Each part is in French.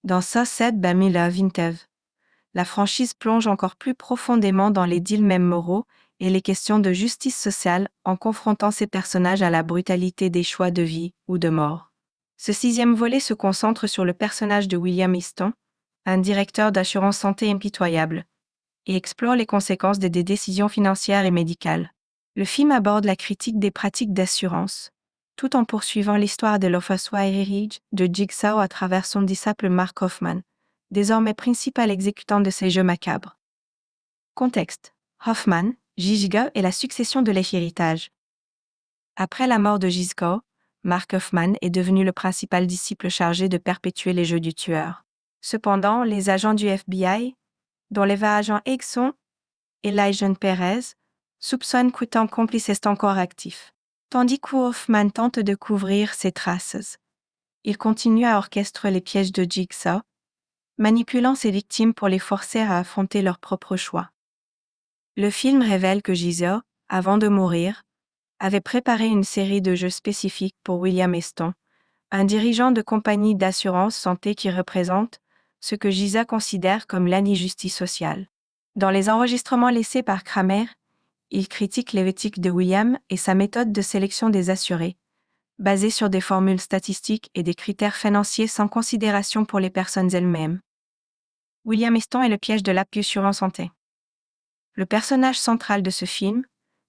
Dans Sunset Bamila Vintev, la franchise plonge encore plus profondément dans les dilemmes moraux et les questions de justice sociale en confrontant ses personnages à la brutalité des choix de vie ou de mort. Ce 6e volet se concentre sur le personnage de William Easton, un directeur d'assurance santé impitoyable, et explore les conséquences des décisions financières et médicales. Le film aborde la critique des pratiques d'assurance, tout en poursuivant l'histoire de l'Officer Ridge de Jigsaw à travers son disciple Mark Hoffman, désormais principal exécutant de ces jeux macabres. Contexte. Hoffman, Jigsaw et la succession de l'héritage. Après la mort de Jigsaw, Mark Hoffman est devenu le principal disciple chargé de perpétuer les jeux du tueur. Cependant, les agents du FBI, dont les agents Exxon et Elijah Perez, soupçonnent qu'un complice est encore actif. Tandis que Hoffman tente de couvrir ses traces, il continue à orchestrer les pièges de Jigsaw, manipulant ses victimes pour les forcer à affronter leurs propres choix. Le film révèle que Jigsaw, avant de mourir, avait préparé une série de jeux spécifiques pour William Easton, un dirigeant de compagnie d'assurance santé qui représente ce que Jigsaw considère comme l'injustice sociale. Dans les enregistrements laissés par Kramer, il critique l'éthique de William et sa méthode de sélection des assurés, basée sur des formules statistiques et des critères financiers sans considération pour les personnes elles-mêmes. William Easton est le piège de l'assurance santé. Le personnage central de ce film,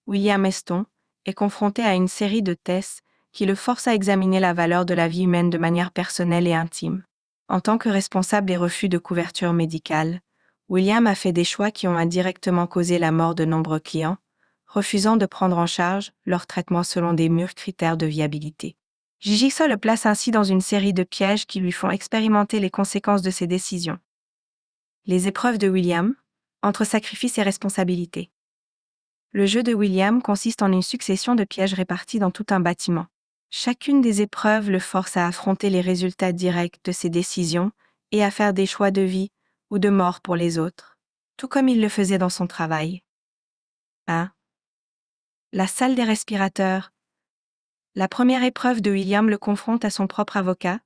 William Easton, est confronté à une série de tests qui le forcent à examiner la valeur de la vie humaine de manière personnelle et intime. En tant que responsable des refus de couverture médicale, William a fait des choix qui ont indirectement causé la mort de nombreux clients, refusant de prendre en charge leur traitement selon des mûrs critères de viabilité. Jigsaw le place ainsi dans une série de pièges qui lui font expérimenter les conséquences de ses décisions. Les épreuves de William, entre sacrifice et responsabilité. Le jeu de William consiste en une succession de pièges répartis dans tout un bâtiment. Chacune des épreuves le force à affronter les résultats directs de ses décisions et à faire des choix de vie ou de mort pour les autres, tout comme il le faisait dans son travail. 1. La salle des respirateurs. La première épreuve de William le confronte à son propre avocat,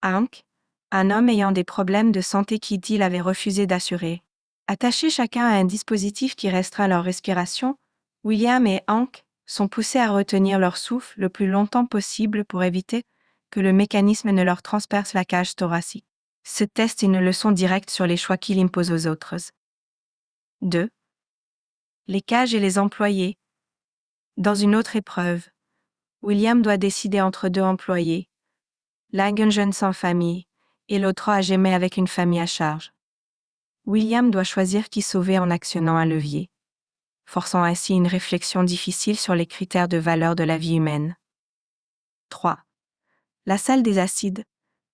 Hank, un homme ayant des problèmes de santé qu'il avait refusé d'assurer. Attachés chacun à un dispositif qui restreint leur respiration, William et Hank sont poussés à retenir leur souffle le plus longtemps possible pour éviter que le mécanisme ne leur transperce la cage thoracique. Ce test est une leçon directe sur les choix qu'il impose aux autres. 2. Les cages et les employés. Dans une autre épreuve, William doit décider entre deux employés, l'un jeune sans famille et l'autre âgé mais avec une famille à charge. William doit choisir qui sauver en actionnant un levier, forçant ainsi une réflexion difficile sur les critères de valeur de la vie humaine. 3. La salle des acides.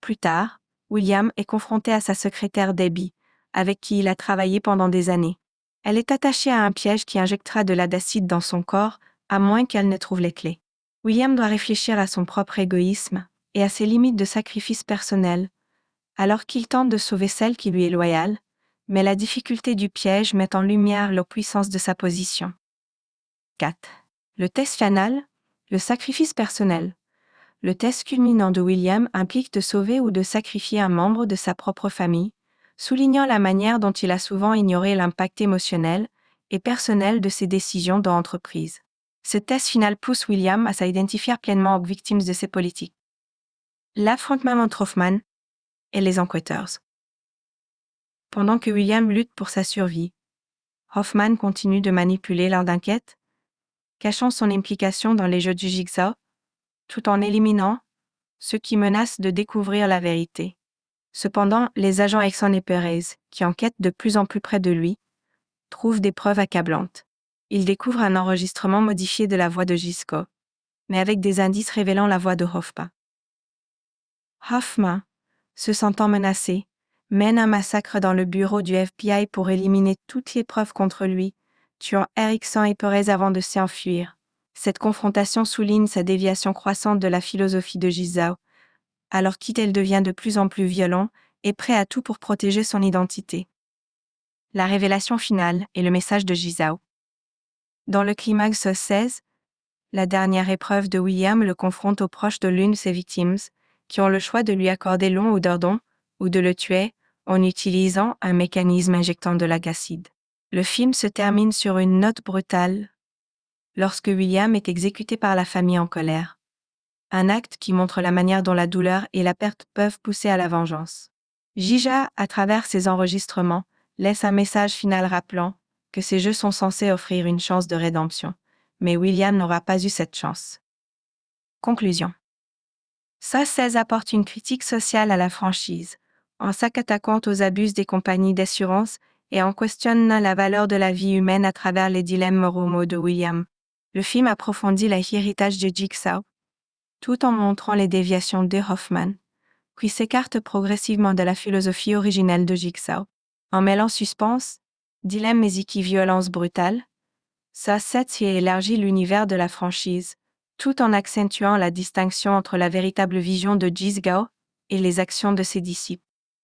Plus tard, William est confronté à sa secrétaire Debbie, avec qui il a travaillé pendant des années. Elle est attachée à un piège qui injectera de l'acide dans son corps, à moins qu'elle ne trouve les clés. William doit réfléchir à son propre égoïsme et à ses limites de sacrifice personnel, alors qu'il tente de sauver celle qui lui est loyale, mais la difficulté du piège met en lumière la puissance de sa position. 4. Le test final, le sacrifice personnel. Le test culminant de William implique de sauver ou de sacrifier un membre de sa propre famille, soulignant la manière dont il a souvent ignoré l'impact émotionnel et personnel de ses décisions dans l'entreprise. Ce test final pousse William à s'identifier pleinement aux victimes de ses politiques. L'affrontement entre Hoffman et les enquêteurs. Pendant que William lutte pour sa survie, Hoffman continue de manipuler l'ordre d'enquête, cachant son implication dans les jeux du Jigsaw, tout en éliminant ceux qui menacent de découvrir la vérité. Cependant, les agents Exxon et Perez, qui enquêtent de plus en plus près de lui, trouvent des preuves accablantes. Ils découvrent un enregistrement modifié de la voix de Jigsaw, mais avec des indices révélant la voix de Hoffman. Hoffman, se sentant menacé, mène un massacre dans le bureau du FBI pour éliminer toutes les preuves contre lui, tuant Erickson et Perez avant de s'enfuir. Cette confrontation souligne sa déviation croissante de la philosophie de Jigsaw, alors qu'elle devient de plus en plus violent et prêt à tout pour protéger son identité. La révélation finale est le message de Jigsaw. Dans le climax 16, la dernière épreuve de William le confronte aux proches de l'une de ses victimes, qui ont le choix de lui accorder l'on ou d'ordon, ou de le tuer en utilisant un mécanisme injectant de l'acide. Le film se termine sur une note brutale lorsque William est exécuté par la famille en colère. Un acte qui montre la manière dont la douleur et la perte peuvent pousser à la vengeance. Jija, à travers ses enregistrements, laisse un message final rappelant que ces jeux sont censés offrir une chance de rédemption, mais William n'aura pas eu cette chance. Conclusion. Saw 16 apporte une critique sociale à la franchise, en s'attaquant aux abus des compagnies d'assurance et en questionnant la valeur de la vie humaine à travers les dilemmes moraux de William. Le film approfondit l'héritage de Jigsaw, tout en montrant les déviations de Hoffman, puis s'écarte progressivement de la philosophie originelle de Jigsaw. En mêlant suspense, dilemme et violence brutale, Saw 7 y élargit l'univers de la franchise, tout en accentuant la distinction entre la véritable vision de Jigsaw et les actions de ses disciples.